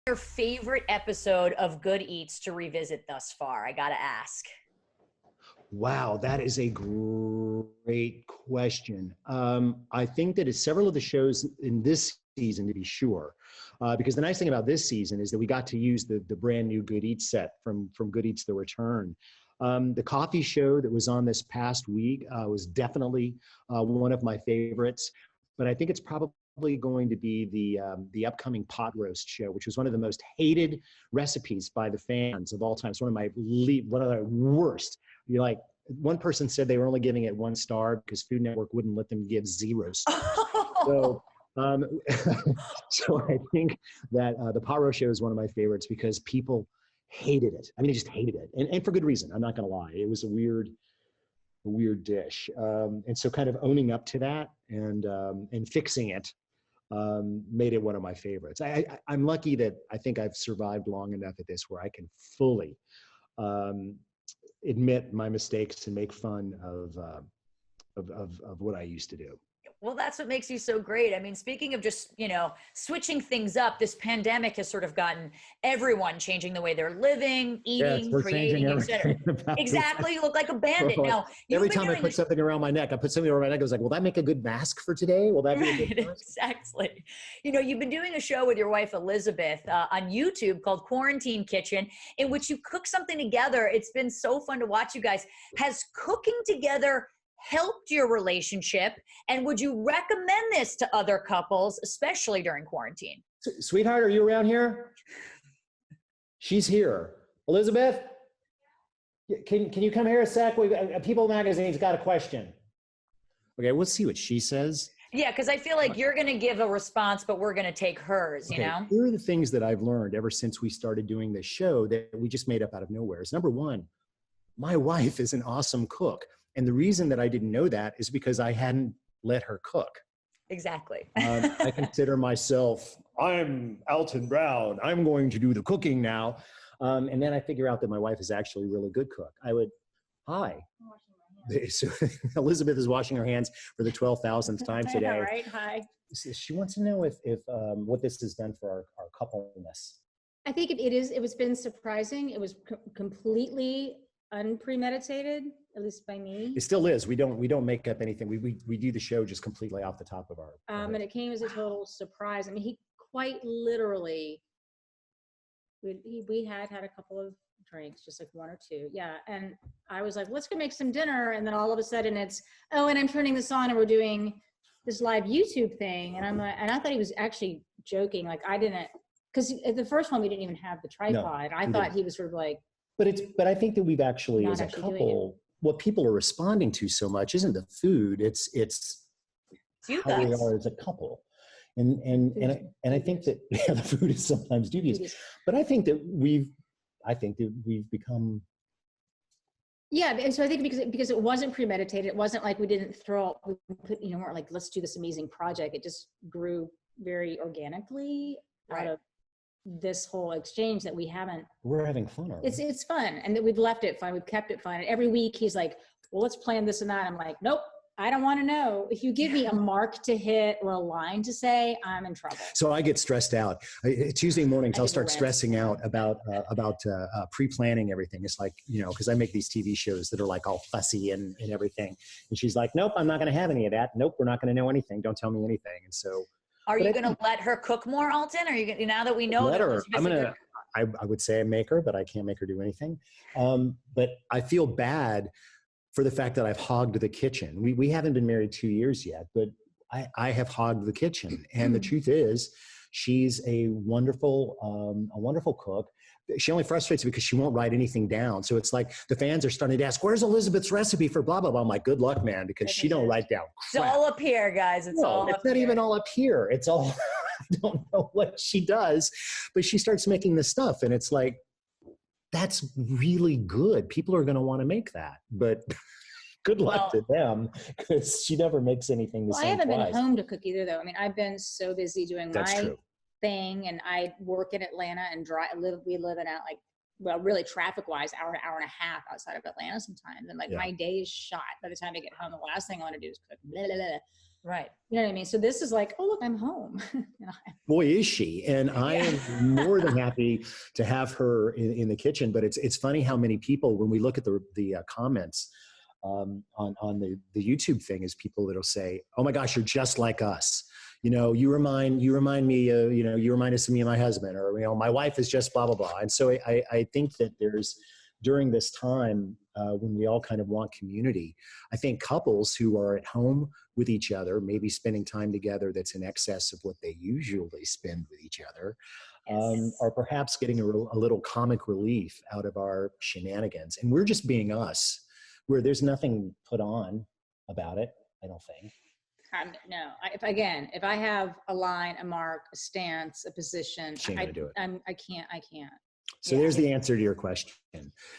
Your favorite episode of Good Eats to revisit thus far? I gotta ask. Wow, that is a great question. I think that it's several of the shows in this season, to be sure, because the nice thing about this season is that we got to use the brand new Good Eats set from Good Eats: The Return. The coffee show that was on this past week was definitely one of my favorites, but I think it's probably going to be the upcoming pot roast show, which was one of the most hated recipes by the fans of all time. It's one of the worst. You're like, one person said they were only giving it 1 star because Food Network wouldn't let them give 0 stars. So, so I think that the pot roast show is one of my favorites because people hated it. I mean, they just hated it, and for good reason. I'm not going to lie. It was a weird dish, and so kind of owning up to that and fixing it made it one of my favorites. I'm lucky that I think I've survived long enough at this where I can fully admit my mistakes and make fun of what I used to do. Well, that's what makes you so great. I mean, speaking of just, switching things up, this pandemic has sort of gotten everyone changing the way they're living, eating, creating, etc. Exactly. You look like a bandit. Now, every time I put something around my neck, I was like, will that make a good mask for today? Will that be a good mask? Exactly. You've been doing a show with your wife, Elizabeth, on YouTube called Quarantine Quitchen, in which you cook something together. It's been so fun to watch you guys. Has cooking together helped your relationship, and would you recommend this to other couples, especially during quarantine? Sweetheart, are you around here? She's here. Elizabeth, can you come here a sec? People Magazine's got a question. Okay, we'll see what she says. Yeah, because I feel like you're going to give a response, but we're going to take hers, Here are the things that I've learned ever since we started doing this show that we just made up out of nowhere. Number one, my wife is an awesome cook. And the reason that I didn't know that is because I hadn't let her cook. Exactly. I consider myself, I'm Alton Brown. I'm going to do the cooking now. And then I figure out that my wife is actually a really good cook. Hi. So Elizabeth is washing her hands for the 12,000th time today. All right, hi. She wants to know if what this has done for our coupleness. I think it's been surprising. It was completely unpremeditated, at least by me. It still is. We don't make up anything. We do the show just completely off the top of our and it came as a total surprise. I mean, he quite literally, we had a couple of drinks, just like 1 or 2. Yeah. And I was like, let's go make some dinner. And then all of a sudden it's, oh, and I'm turning this on and we're doing this live YouTube thing. And I thought he was actually joking. Like I didn't, because at the first one we didn't even have the tripod. I thought he was sort of like, But I think that we've actually, as a couple, what people are responding to so much isn't the food, it's how we are as a couple. And I think that the food is sometimes dubious. But I think that we've become. Yeah, and so I think because it wasn't premeditated, it wasn't like we weren't like, let's do this amazing project. It just grew very organically out of this whole exchange that we're having fun. It's fun, and that we've left it fun. We've kept it fun. And every week he's like, well, let's plan this and that. I'm like, nope, I don't want to know. If you give me a mark to hit or a line to say, I'm in trouble. So I get stressed out. Tuesday mornings, I'll start stressing out about pre-planning everything. It's like, because I make these TV shows that are like all fussy and everything. And she's like, nope, I'm not going to have any of that. Nope, we're not going to know anything. Don't tell me anything. And so. Are you going to let her cook more, Alton? Are you going now that we know let that her? I would say I make her, but I can't make her do anything. But I feel bad for the fact that I've hogged the kitchen. We haven't been married 2 years yet, but I have hogged the kitchen. And the truth is, she's a wonderful cook. She only frustrates me because she won't write anything down. So it's like the fans are starting to ask, where's Elizabeth's recipe for blah, blah, blah. I'm like, good luck, man, because she don't write down crap. It's all up here, guys. It's not even all up here. It's all, I don't know what she does, but she starts making this stuff. And it's like, that's really good. People are going to want to make that. But good luck to them, because she never makes anything the same. I haven't been home to cook either, though. I mean, I've been so busy doing my thing, and I work in Atlanta and we live in really traffic-wise, hour and a half outside of Atlanta sometimes. And my day is shot by the time I get home. The last thing I want to do is cook. Blah, blah, blah. Right. You know what I mean? So this is like, oh, look, I'm home. You know? Boy, is she. And I am more than happy to have her in the kitchen. But it's funny how many people, when we look at the comments on the YouTube thing, is people that'll say, oh my gosh, you're just like us. You know, you remind me, you remind us of me and my husband, or, my wife is just blah, blah, blah. And so I think that during this time, when we all kind of want community, I think couples who are at home with each other, maybe spending time together that's in excess of what they usually spend with each other, are perhaps getting a little comic relief out of our shenanigans. And we're just being us, where there's nothing put on about it, I don't think. No, if I have a line, a mark, a stance, a position, Shame to do it. I can't. So there's the answer to your question.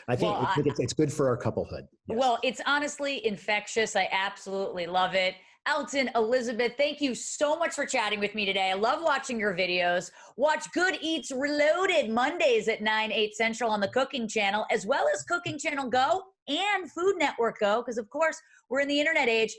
I think it's good for our couplehood. Yes. Well, it's honestly infectious. I absolutely love it. Alton, Elizabeth, thank you so much for chatting with me today. I love watching your videos. Watch Good Eats Reloaded Mondays at 9, 8 Central on the Cooking Channel, as well as Cooking Channel Go and Food Network Go, because, of course, we're in the internet age.